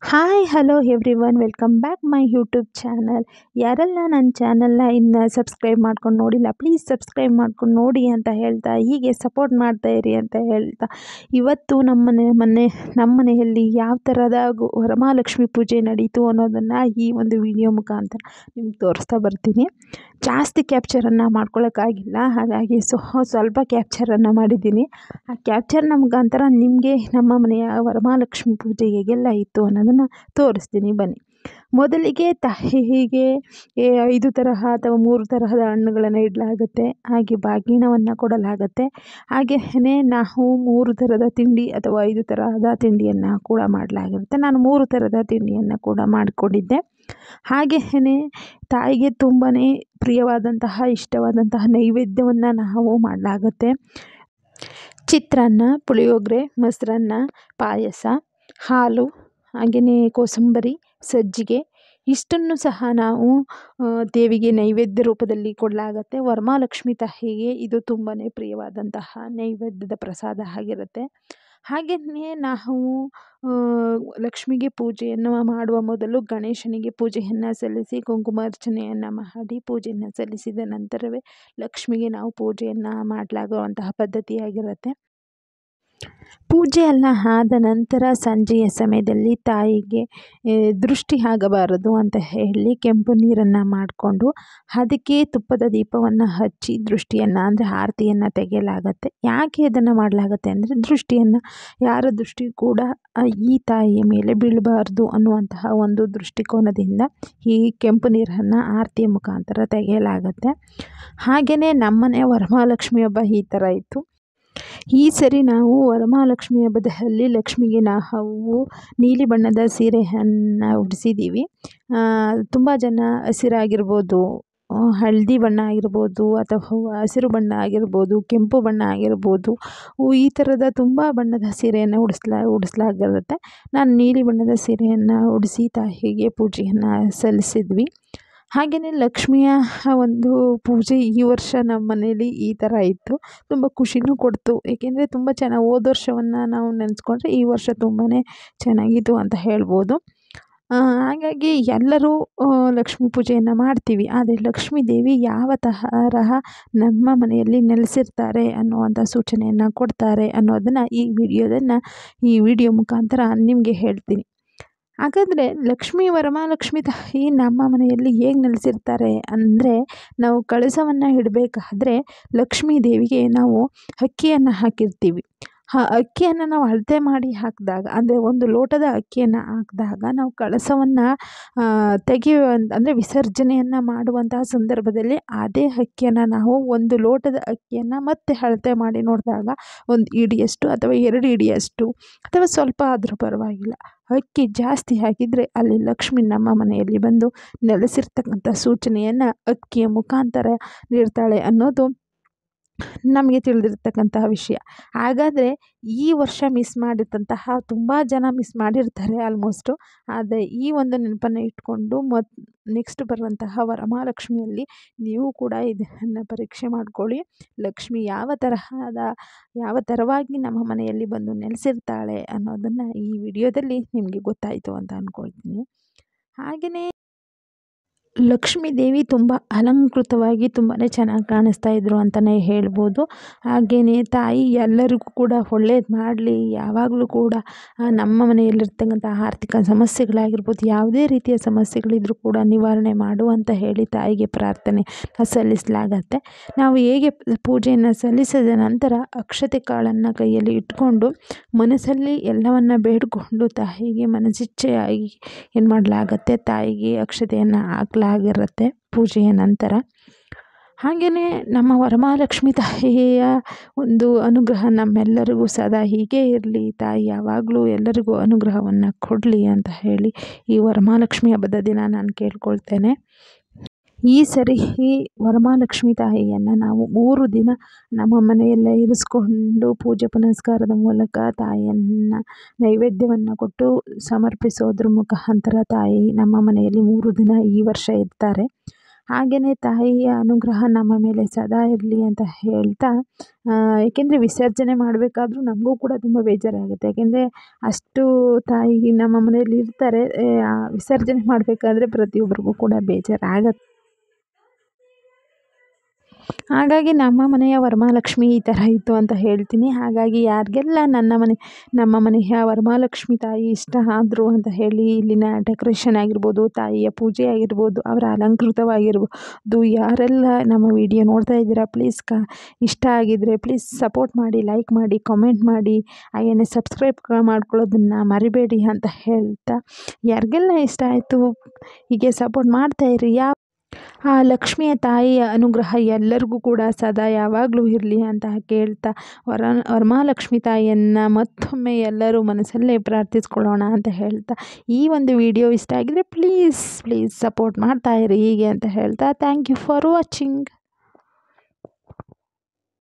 Hi hello everyone welcome back my YouTube channel. ಯಾರೆಲ್ಲ ನನ್ನ ಚಾನಲ್ನ ಇನ್ನು ಸಬ್ಸ್ಕ್ರೈಬ್ ಮಾಡ್ಕೊಂಡು ನೋಡಿಲ್ಲ ಪ್ಲೀಸ್ ಸಬ್ಸ್ಕ್ರೈಬ್ ಮಾಡ್ಕೊಂಡು ನೋಡಿ ಅಂತ ಹೇಳ್ತಾ ಹೀಗೆ ಸಪೋರ್ಟ್ ಮಾಡ್ತಾ ಇರಿ ಅಂತ ಹೇಳ್ತಾ ಇವತ್ತು ನಮ್ಮ ಮನೆಯಲ್ಲಿ ಯಾವ ಥರದ ವರಮಹಾಲಕ್ಷ್ಮಿ ಪೂಜೆ ನಡೀತು ಅನ್ನೋದನ್ನು ಈ ಒಂದು ವಿಡಿಯೋ ಮುಖಾಂತರ ನಿಮ್ಗೆ ತೋರಿಸ್ತಾ ಬರ್ತೀನಿ. ಜಾಸ್ತಿ ಕ್ಯಾಪ್ಚರನ್ನು ಮಾಡ್ಕೊಳ್ಳೋಕ್ಕಾಗಿಲ್ಲ, ಹಾಗಾಗಿ ಸ್ವಲ್ಪ ಕ್ಯಾಪ್ಚರನ್ನು ಮಾಡಿದ್ದೀನಿ. ಆ ಕ್ಯಾಪ್ಚರ್ನ ಮುಖಾಂತರ ನಿಮಗೆ ನಮ್ಮ ಮನೆಯ ವರಮಹಾಲಕ್ಷ್ಮಿ ಪೂಜೆ ಹೇಗೆಲ್ಲ ಇತ್ತು ಅನ್ನೋದನ್ನು ತೋರಿಸ್ತೀನಿ ಬನ್ನಿ. ಮೊದಲಿಗೆ ತಾಯಿಗೆ 5 ತರಹ ಅಥವಾ 3 ತರಹದ ಹಣ್ಣುಗಳನ್ನು ಇಡಲಾಗುತ್ತೆ, ಹಾಗೆ ಬಾಗಿಣವನ್ನು ಕೊಡಲಾಗುತ್ತೆ. ಹಾಗೆಯೇ ನಾವು 3 ಥರದ ತಿಂಡಿ ಅಥವಾ 5 ತರಹದ ತಿಂಡಿಯನ್ನು ಕೂಡ ಮಾಡಲಾಗಿರುತ್ತೆ. ನಾನು 3 ಥರದ ತಿಂಡಿಯನ್ನು ಕೂಡ ಮಾಡಿಕೊಂಡಿದ್ದೆ. ಹಾಗೆಯೇ ತಾಯಿಗೆ ತುಂಬಾ ಪ್ರಿಯವಾದಂತಹ ಇಷ್ಟವಾದಂತಹ ನೈವೇದ್ಯವನ್ನು ನಾವು ಮಾಡಲಾಗುತ್ತೆ. ಚಿತ್ರಾನ್ನ, ಪುಳಿಯೋಗರೆ, ಮೊಸರನ್ನ, ಪಾಯಸ, ಹಾಲು, ಹಾಗೆಯೇ ಕೋಸಂಬರಿ, ಸಜ್ಜಿಗೆ ಇಷ್ಟನ್ನು ಸಹ ನಾವು ದೇವಿಗೆ ನೈವೇದ್ಯ ರೂಪದಲ್ಲಿ ಕೊಡಲಾಗತ್ತೆ. ವರಮಹಾಲಕ್ಷ್ಮಿ ತಾಯಿಗೆ ಇದು ತುಂಬಾ ಪ್ರಿಯವಾದಂತಹ ನೈವೇದ್ಯದ ಪ್ರಸಾದ ಆಗಿರುತ್ತೆ. ಹಾಗೆಯೇ ನಾವು ಲಕ್ಷ್ಮಿಗೆ ಪೂಜೆಯನ್ನು ಮಾಡುವ ಮೊದಲು ಗಣೇಶನಿಗೆ ಪೂಜೆಯನ್ನು ಸಲ್ಲಿಸಿ ಕುಂಕುಮಾರ್ಚನೆಯನ್ನು ಮಾಡಿ ಪೂಜೆಯನ್ನು ಸಲ್ಲಿಸಿದ ನಂತರವೇ ಲಕ್ಷ್ಮಿಗೆ ನಾವು ಪೂಜೆಯನ್ನು ಮಾಡಲಾಗುವಂತಹ ಪದ್ಧತಿಯಾಗಿರುತ್ತೆ. ಪೂಜೆ ಎಲ್ಲ ಆದ ನಂತರ ಸಂಜೆಯ ಸಮಯದಲ್ಲಿ ತಾಯಿಗೆ ದೃಷ್ಟಿ ಆಗಬಾರದು ಅಂತ ಹೇಳಿ ಕೆಂಪು ನೀರನ್ನು ಮಾಡಿಕೊಂಡು ಅದಕ್ಕೆ ತುಪ್ಪದ ದೀಪವನ್ನು ಹಚ್ಚಿ ದೃಷ್ಟಿಯನ್ನು ಅಂದರೆ ಆರತಿಯನ್ನು ತೆಗೆಯಲಾಗತ್ತೆ. ಯಾಕೆ ಇದನ್ನು ಮಾಡಲಾಗತ್ತೆ ಅಂದರೆ ಯಾರ ದೃಷ್ಟಿ ಕೂಡ ಈ ತಾಯಿಯ ಮೇಲೆ ಬೀಳಬಾರ್ದು ಅನ್ನುವಂತಹ ಒಂದು ದೃಷ್ಟಿಕೋನದಿಂದ ಈ ಕೆಂಪು ನೀರನ್ನು ಆರತಿಯ ಮುಖಾಂತರ ತೆಗೆಯಲಾಗತ್ತೆ. ಹಾಗೆಯೇ ನಮ್ಮನೆ ವರಮಹಾಲಕ್ಷ್ಮಿ ಹಬ್ಬ ಈ ಥರ ಇತ್ತು. ಈ ಸರಿ ನಾವು ವರಮಹಾಲಕ್ಷ್ಮಿ ಹಬ್ಬದಲ್ಲಿ ಲಕ್ಷ್ಮಿಗೆ ನಾವು ನೀಲಿ ಬಣ್ಣದ ಸೀರೆಯನ್ನು ಉಡಿಸಿದ್ದೀವಿ. ತುಂಬ ಜನ ಹಸಿರಾಗಿರ್ಬೋದು, ಹಳದಿ ಬಣ್ಣ ಆಗಿರ್ಬೋದು, ಅಥವಾ ಹಸಿರು ಬಣ್ಣ ಆಗಿರ್ಬೋದು, ಕೆಂಪು ಬಣ್ಣ ಆಗಿರ್ಬೋದು, ಈ ಥರದ ತುಂಬ ಬಣ್ಣದ ಸೀರೆಯನ್ನು ಉಡಿಸಲಾಗಿರುತ್ತೆ. ನಾನು ನೀಲಿ ಬಣ್ಣದ ಸೀರೆಯನ್ನು ಉಡಿಸಿ ತಾಯಿಗೆ ಪೂಜೆಯನ್ನು ಸಲ್ಲಿಸಿದ್ವಿ. ಹಾಗೆಯೇ ಲಕ್ಷ್ಮಿಯ ಒಂದು ಪೂಜೆ ಈ ವರ್ಷ ನಮ್ಮ ಮನೇಲಿ ಈ ಥರ ಇತ್ತು. ತುಂಬ ಖುಷಿನೂ ಕೊಡ್ತು, ಏಕೆಂದರೆ ತುಂಬ ಚೆನ್ನಾಗಿ ಹೋದ ವರ್ಷವನ್ನು ನಾವು ನೆನೆಸ್ಕೊಂಡ್ರೆ ಈ ವರ್ಷ ತುಂಬಾ ಚೆನ್ನಾಗಿತ್ತು ಅಂತ ಹೇಳ್ಬೋದು. ಹಾಗಾಗಿ ಎಲ್ಲರೂ ಲಕ್ಷ್ಮೀ ಪೂಜೆಯನ್ನು ಮಾಡ್ತೀವಿ, ಆದರೆ ಲಕ್ಷ್ಮೀ ದೇವಿ ಯಾವ ತರಹ ನಮ್ಮ ಮನೆಯಲ್ಲಿ ನೆಲೆಸಿರ್ತಾರೆ ಅನ್ನುವಂಥ ಸೂಚನೆಯನ್ನು ಕೊಡ್ತಾರೆ ಅನ್ನೋದನ್ನು ಈ ವಿಡಿಯೋ ಮುಖಾಂತರ ನಿಮಗೆ ಹೇಳ್ತೀನಿ. ಹಾಗಾದರೆ ವರಮಹಾಲಕ್ಷ್ಮಿ ತಾಯಿ ನಮ್ಮ ಮನೆಯಲ್ಲಿ ಹೇಗೆ ನೆಲೆಸಿರ್ತಾರೆ ಅಂದರೆ, ನಾವು ಕಳಸವನ್ನು ಇಡಬೇಕಾದ್ರೆ ಲಕ್ಷ್ಮೀ ದೇವಿಗೆ ನಾವು ಅಕ್ಕಿಯನ್ನು ಹಾಕಿರ್ತೀವಿ. ಆ ಅಕ್ಕಿಯನ್ನು ನಾವು ಅಳತೆ ಮಾಡಿ ಹಾಕಿದಾಗ ಅಂದರೆ 1 ಲೋಟದ ಅಕ್ಕಿಯನ್ನು ಹಾಕಿದಾಗ ನಾವು ಕಳಸವನ್ನು ಅಂದರೆ ವಿಸರ್ಜನೆಯನ್ನು ಮಾಡುವಂತಹ ಸಂದರ್ಭದಲ್ಲಿ ಅದೇ ಅಕ್ಕಿಯನ್ನು ನಾವು 1 ಲೋಟದ ಅಕ್ಕಿಯನ್ನು ಮತ್ತೆ ಅಳತೆ ಮಾಡಿ ನೋಡಿದಾಗ 1 ಹಿಡಿಯಷ್ಟು ಅಥವಾ 2 ಹಿಡಿಯಷ್ಟು ಅಥವಾ ಸ್ವಲ್ಪ ಆದರೂ ಪರವಾಗಿಲ್ಲ, ಅಕ್ಕಿ ಜಾಸ್ತಿ ಹಾಕಿದರೆ ಅಲ್ಲಿ ಲಕ್ಷ್ಮಿ ನಮ್ಮ ಮನೆಯಲ್ಲಿ ಬಂದು ನೆಲೆಸಿರ್ತಕ್ಕಂಥ ಸೂಚನೆಯನ್ನು ಅಕ್ಕಿಯ ಮುಖಾಂತರ ನೀಡ್ತಾಳೆ ಅನ್ನೋದು ನಮಗೆ ತಿಳಿದಿರ್ತಕ್ಕಂತಹ ವಿಷಯ. ಹಾಗಾದರೆ ಈ ವರ್ಷ ಮಿಸ್ ಮಾಡಿದಂತಹ ತುಂಬ ಜನ ಮಿಸ್ ಮಾಡಿರ್ತಾರೆ ಆಲ್ಮೋಸ್ಟು. ಆದರೆ ಈ ಒಂದು ನೆನಪನ್ನು ಇಟ್ಕೊಂಡು ನೆಕ್ಸ್ಟ್ ಬರುವಂತಹ ವರಮಹಾಲಕ್ಷ್ಮಿಯಲ್ಲಿ ನೀವು ಕೂಡ ಇದನ್ನು ಪರೀಕ್ಷೆ ಮಾಡ್ಕೊಳ್ಳಿ. ಲಕ್ಷ್ಮಿ ಯಾವ ಥರವಾಗಿ ನಮ್ಮ ಮನೆಯಲ್ಲಿ ಬಂದು ನೆಲೆಸಿರ್ತಾಳೆ ಅನ್ನೋದನ್ನು ಈ ವಿಡಿಯೋದಲ್ಲಿ ನಿಮಗೆ ಗೊತ್ತಾಯಿತು ಅಂತ ಅಂದ್ಕೊಳ್ತೀನಿ. ಹಾಗೆಯೇ ಲಕ್ಷ್ಮೀ ದೇವಿ ತುಂಬ ಅಲಂಕೃತವಾಗಿ ತುಂಬಾ ಚೆನ್ನಾಗಿ ಕಾಣಿಸ್ತಾ ಇದ್ರು ಅಂತಲೇ ಹೇಳ್ಬೋದು. ಹಾಗೆಯೇ ತಾಯಿ ಎಲ್ಲರಿಗೂ ಕೂಡ ಒಳ್ಳೇದು ಮಾಡಲಿ, ಯಾವಾಗಲೂ ಕೂಡ ನಮ್ಮ ಮನೆಯಲ್ಲಿರ್ತಕ್ಕಂಥ ಆರ್ಥಿಕ ಸಮಸ್ಯೆಗಳಾಗಿರ್ಬೋದು, ಯಾವುದೇ ರೀತಿಯ ಸಮಸ್ಯೆಗಳಿದ್ರೂ ಕೂಡ ನಿವಾರಣೆ ಮಾಡು ಅಂತ ಹೇಳಿ ತಾಯಿಗೆ ಪ್ರಾರ್ಥನೆ ಸಲ್ಲಿಸಲಾಗತ್ತೆ. ನಾವು ಹೇಗೆ ಪೂಜೆಯನ್ನು ಸಲ್ಲಿಸಿದ ನಂತರ ಅಕ್ಷತೆ ಕಾಳನ್ನು ಕೈಯಲ್ಲಿ ಇಟ್ಕೊಂಡು ಮನಸ್ಸಲ್ಲಿ ಎಲ್ಲವನ್ನು ಬೇಡಿಕೊಂಡು ತಾಯಿಗೆ ಮನಸ್ಸಿಚ್ಛೆಯಾಗಿ ಏನು ಮಾಡಲಾಗತ್ತೆ, ತಾಯಿಗೆ ಅಕ್ಷತೆಯನ್ನು ಹಾಕಲಾಗಿರುತ್ತೆ ಪೂಜೆಯ ನಂತರ. ಹಾಗೆಯೇ ನಮ್ಮ ವರಮಹಾಲಕ್ಷ್ಮಿ ತಾಯಿಯ ಒಂದು ಅನುಗ್ರಹ ನಮ್ಮೆಲ್ಲರಿಗೂ ಸದಾ ಹೀಗೆ ಇರಲಿ, ತಾಯಿ ಯಾವಾಗಲೂ ಎಲ್ಲರಿಗೂ ಅನುಗ್ರಹವನ್ನು ಕೊಡಲಿ ಅಂತ ಹೇಳಿ ಈ ವರಮಹಾಲಕ್ಷ್ಮಿ ಹಬ್ಬದ ದಿನ ನಾನು ಕೇಳ್ಕೊಳ್ತೇನೆ. ಈ ಸರಿ ಈ ವರಮಹಾಲಕ್ಷ್ಮಿ ತಾಯಿಯನ್ನು ನಾವು 3 ದಿನ ನಮ್ಮ ಮನೆಯಲ್ಲೇ ಇರಿಸ್ಕೊಂಡು ಪೂಜೆ ಪುನಸ್ಕಾರದ ಮೂಲಕ ತಾಯಿಯನ್ನು ನೈವೇದ್ಯವನ್ನು ಕೊಟ್ಟು ಸಮರ್ಪಿಸೋದ್ರ ಮುಖಾಂತರ ತಾಯಿ ನಮ್ಮ ಮನೆಯಲ್ಲಿ 3 ದಿನ ಈ ವರ್ಷ ಇರ್ತಾರೆ. ಹಾಗೆಯೇ ತಾಯಿಯ ಅನುಗ್ರಹ ನಮ್ಮ ಮೇಲೆ ಸದಾ ಇರಲಿ ಅಂತ ಹೇಳ್ತಾ, ಏಕೆಂದರೆ ವಿಸರ್ಜನೆ ಮಾಡಬೇಕಾದ್ರೂ ನಮಗೂ ಕೂಡ ತುಂಬ ಬೇಜಾರಾಗುತ್ತೆ. ಯಾಕೆಂದರೆ ಅಷ್ಟು ತಾಯಿ ನಮ್ಮ ಮನೆಯಲ್ಲಿ ಇರ್ತಾರೆ, ವಿಸರ್ಜನೆ ಮಾಡಬೇಕಾದ್ರೆ ಪ್ರತಿಯೊಬ್ಬರಿಗೂ ಕೂಡ ಬೇಜಾರಾಗತ್ತೆ. ಹಾಗಾಗಿ ನಮ್ಮ ಮನೆಯ ವರಮಹಾಲಕ್ಷ್ಮಿ ಈ ಥರ ಇತ್ತು ಅಂತ ಹೇಳ್ತೀನಿ. ಹಾಗಾಗಿ ಯಾರಿಗೆಲ್ಲ ನಮ್ಮ ಮನೆಯ ವರಮಹಾಲಕ್ಷ್ಮಿ ತಾಯಿ ಇಷ್ಟ ಆದರು ಅಂತ ಹೇಳಿ, ಇಲ್ಲಿನ ಡೆಕೋರೇಷನ್ ಆಗಿರ್ಬೋದು, ತಾಯಿಯ ಪೂಜೆ ಆಗಿರ್ಬೋದು, ಅವರ ಅಲಂಕೃತವಾಗಿರ್ಬೋದು, ಯಾರೆಲ್ಲ ನಮ್ಮ ವಿಡಿಯೋ ನೋಡ್ತಾ ಇದ್ದೀರಾ, ಪ್ಲೀಸ್ ಇಷ್ಟ ಆಗಿದ್ದರೆ ಪ್ಲೀಸ್ ಸಪೋರ್ಟ್ ಮಾಡಿ, ಲೈಕ್ ಮಾಡಿ, ಕಾಮೆಂಟ್ ಮಾಡಿ, ಹಾಗೆಯೇ ಸಬ್ಸ್ಕ್ರೈಬ್ ಮಾಡ್ಕೊಳ್ಳೋದನ್ನು ಮರಿಬೇಡಿ ಅಂತ ಹೇಳ್ತಾ, ಯಾರಿಗೆಲ್ಲ ಇಷ್ಟ ಆಯಿತು ಹೀಗೆ ಸಪೋರ್ಟ್ ಮಾಡ್ತಾಯಿರಿ. ಆ ಲಕ್ಷ್ಮಿಯ ತಾಯಿಯ ಅನುಗ್ರಹ ಎಲ್ಲರಿಗೂ ಕೂಡ ಸದಾ ಯಾವಾಗಲೂ ಇರಲಿ ಅಂತ ಕೇಳ್ತಾ, ವರಮಹಾಲಕ್ಷ್ಮಿ ತಾಯಿಯನ್ನು ಮತ್ತೊಮ್ಮೆ ಎಲ್ಲರೂ ಮನಸ್ಸಲ್ಲೇ ಪ್ರಾರ್ಥಿಸ್ಕೊಳ್ಳೋಣ ಅಂತ ಹೇಳ್ತಾ, ಈ ಒಂದು ವಿಡಿಯೋ ಇಷ್ಟ ಆಗಿದರೆ ಪ್ಲೀಸ್ ಸಪೋರ್ಟ್ ಮಾಡ್ತಾಯಿರಿ ಹೀಗೆ ಅಂತ ಹೇಳ್ತಾ, ಥ್ಯಾಂಕ್ ಯು ಫಾರ್ ವಾಚಿಂಗ್.